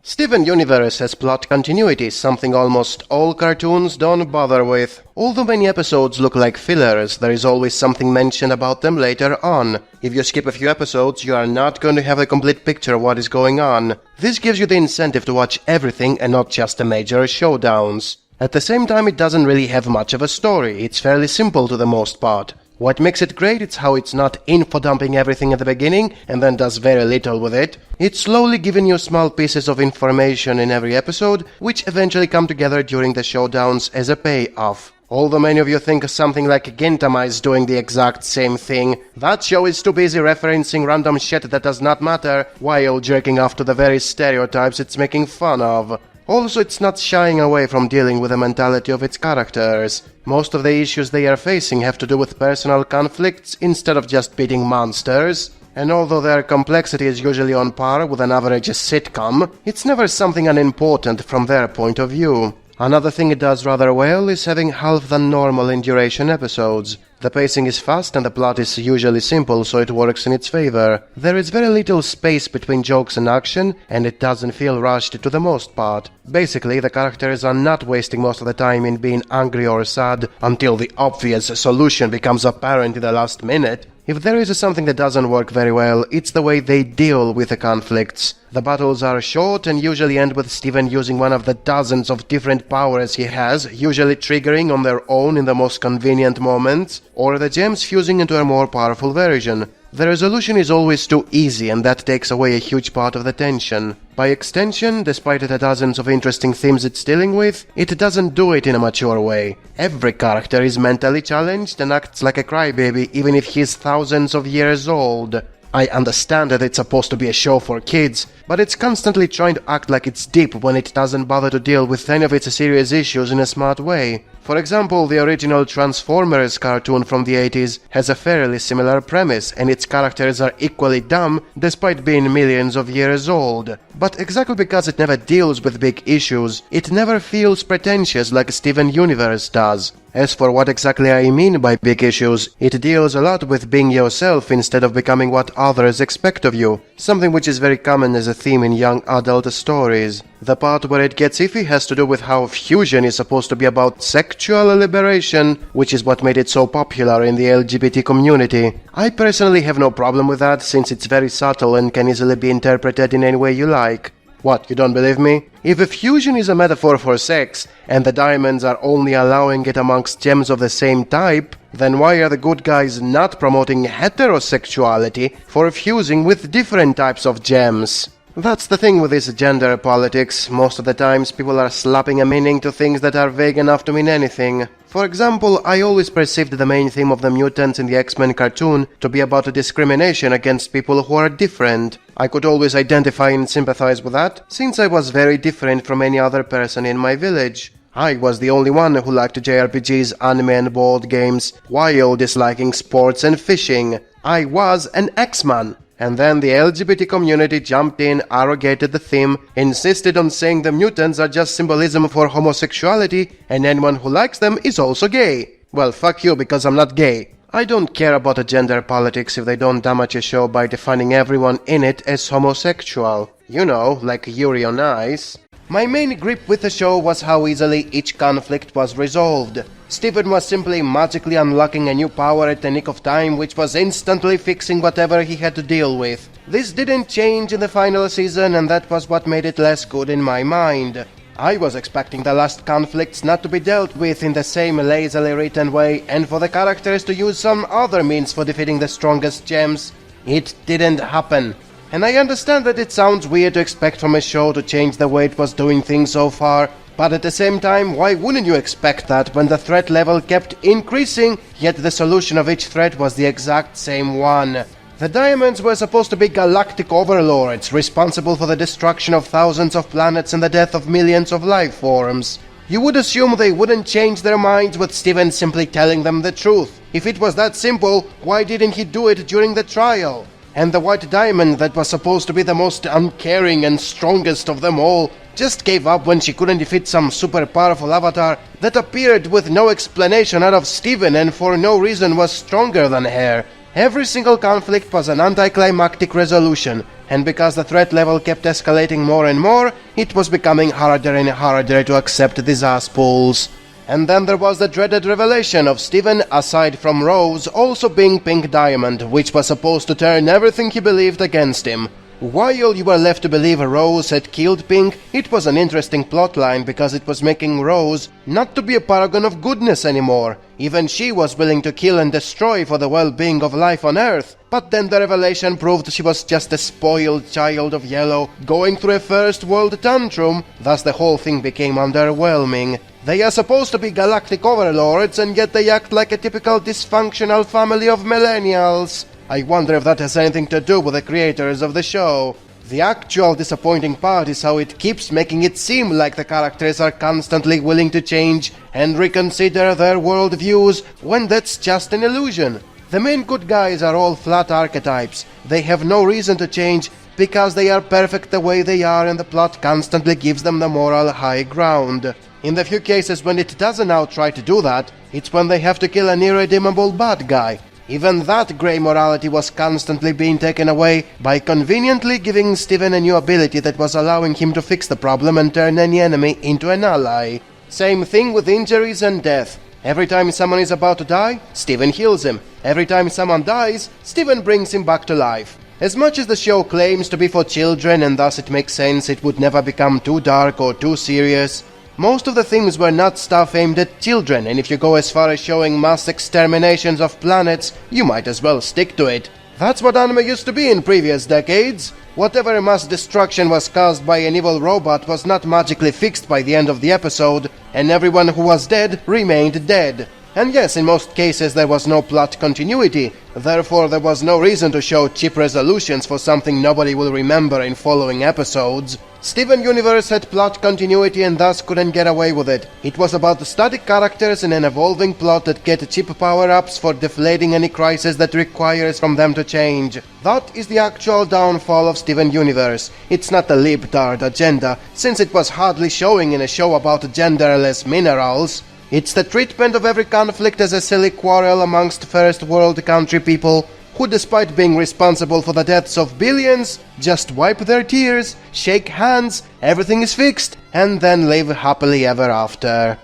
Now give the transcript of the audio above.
Steven Universe has plot continuity, something almost all cartoons don't bother with. Although many episodes look like fillers, there is always something mentioned about them later on. If you skip a few episodes, you are not going to have a complete picture of what is going on. This gives you the incentive to watch everything and not just the major showdowns. At the same time, it doesn't really have much of a story, it's fairly simple to the most part. What makes it great is how it's not info-dumping everything at the beginning and then does very little with it. It's slowly giving you small pieces of information in every episode, which eventually come together during the showdowns as a payoff. Although many of you think something like Gintama is doing the exact same thing, that show is too busy referencing random shit that does not matter, while jerking off to the very stereotypes it's making fun of. Also, it's not shying away from dealing with the mentality of its characters. Most of the issues they are facing have to do with personal conflicts instead of just beating monsters. And although their complexity is usually on par with an average sitcom, it's never something unimportant from their point of view. Another thing it does rather well is having half the normal in duration episodes. The pacing is fast and the plot is usually simple, so it works in its favor. There is very little space between jokes and action, and it doesn't feel rushed to the most part. Basically, the characters are not wasting most of the time in being angry or sad until the obvious solution becomes apparent in the last minute. If there is something that doesn't work very well, it's the way they deal with the conflicts. The battles are short and usually end with Steven using one of the dozens of different powers he has, usually triggering on their own in the most convenient moments, or the gems fusing into a more powerful version. The resolution is always too easy, and that takes away a huge part of the tension. By extension, despite the dozens of interesting themes it's dealing with, it doesn't do it in a mature way. Every character is mentally challenged and acts like a crybaby even if he's thousands of years old. I understand that it's supposed to be a show for kids, but it's constantly trying to act like it's deep when it doesn't bother to deal with any of its serious issues in a smart way. For example, the original Transformers cartoon from the 80s has a fairly similar premise, and its characters are equally dumb despite being millions of years old. But exactly because it never deals with big issues, it never feels pretentious like Steven Universe does. As for what exactly I mean by big issues, it deals a lot with being yourself instead of becoming what others expect of you, something which is very common as a theme in young adult stories. The part where it gets iffy has to do with how fusion is supposed to be about sexual liberation, which is what made it so popular in the LGBT community. I personally have no problem with that, since it's very subtle and can easily be interpreted in any way you like. What, you don't believe me? If a fusion is a metaphor for sex, and the diamonds are only allowing it amongst gems of the same type, then why are the good guys not promoting heterosexuality for fusing with different types of gems? That's the thing with this gender politics. Most of the times people are slapping a meaning to things that are vague enough to mean anything. For example, I always perceived the main theme of the mutants in the X-Men cartoon to be about discrimination against people who are different. I could always identify and sympathize with that, since I was very different from any other person in my village. I was the only one who liked JRPGs, anime and board games, while disliking sports and fishing. I was an X-Man. And then the LGBT community jumped in, arrogated the theme, insisted on saying the mutants are just symbolism for homosexuality, and anyone who likes them is also gay. Well, fuck you, because I'm not gay. I don't care about the gender politics if they don't damage a show by defining everyone in it as homosexual. You know, like Yuri on Ice. My main grip with the show was how easily each conflict was resolved. Steven was simply magically unlocking a new power at the nick of time, which was instantly fixing whatever he had to deal with. This didn't change in the final season, and that was what made it less good in my mind. I was expecting the last conflicts not to be dealt with in the same lazily written way, and for the characters to use some other means for defeating the strongest gems. It didn't happen. And I understand that it sounds weird to expect from a show to change the way it was doing things so far, but at the same time, why wouldn't you expect that when the threat level kept increasing, yet the solution of each threat was the exact same one? The diamonds were supposed to be galactic overlords, responsible for the destruction of thousands of planets and the death of millions of life forms. You would assume they wouldn't change their minds with Steven simply telling them the truth. If it was that simple, why didn't he do it during the trial? And the white diamond that was supposed to be the most uncaring and strongest of them all just gave up when she couldn't defeat some super powerful avatar that appeared with no explanation out of Steven and for no reason was stronger than her. Every single conflict was an anticlimactic resolution, and because the threat level kept escalating more and more, it was becoming harder and harder to accept these assholes. And then there was the dreaded revelation of Steven, aside from Rose, also being Pink Diamond, which was supposed to turn everything he believed against him. While you were left to believe Rose had killed Pink, it was an interesting plotline because it was making Rose not to be a paragon of goodness anymore. Even she was willing to kill and destroy for the well-being of life on Earth. But then the revelation proved she was just a spoiled child of Yellow, going through a first world tantrum, thus the whole thing became underwhelming. They are supposed to be galactic overlords, and yet they act like a typical dysfunctional family of millennials. I wonder if that has anything to do with the creators of the show. The actual disappointing part is how it keeps making it seem like the characters are constantly willing to change and reconsider their worldviews when that's just an illusion. The main good guys are all flat archetypes. They have no reason to change because they are perfect the way they are, and the plot constantly gives them the moral high ground. In the few cases when it doesn't now try to do that, it's when they have to kill an irredeemable bad guy. Even that grey morality was constantly being taken away by conveniently giving Steven a new ability that was allowing him to fix the problem and turn any enemy into an ally. Same thing with injuries and death. Every time someone is about to die, Steven heals him. Every time someone dies, Steven brings him back to life. As much as the show claims to be for children and thus it makes sense it would never become too dark or too serious, most of the themes were not stuff aimed at children, and if you go as far as showing mass exterminations of planets, you might as well stick to it. That's what anime used to be in previous decades. Whatever mass destruction was caused by an evil robot was not magically fixed by the end of the episode, and everyone who was dead remained dead. And yes, in most cases there was no plot continuity, therefore there was no reason to show cheap resolutions for something nobody will remember in following episodes. Steven Universe had plot continuity and thus couldn't get away with it. It was about the static characters in an evolving plot that get cheap power-ups for deflating any crisis that requires from them to change. That is the actual downfall of Steven Universe. It's not a libtard agenda, since it was hardly showing in a show about genderless minerals. It's the treatment of every conflict as a silly quarrel amongst first world country people who, despite being responsible for the deaths of billions, just wipe their tears, shake hands, everything is fixed, and then live happily ever after.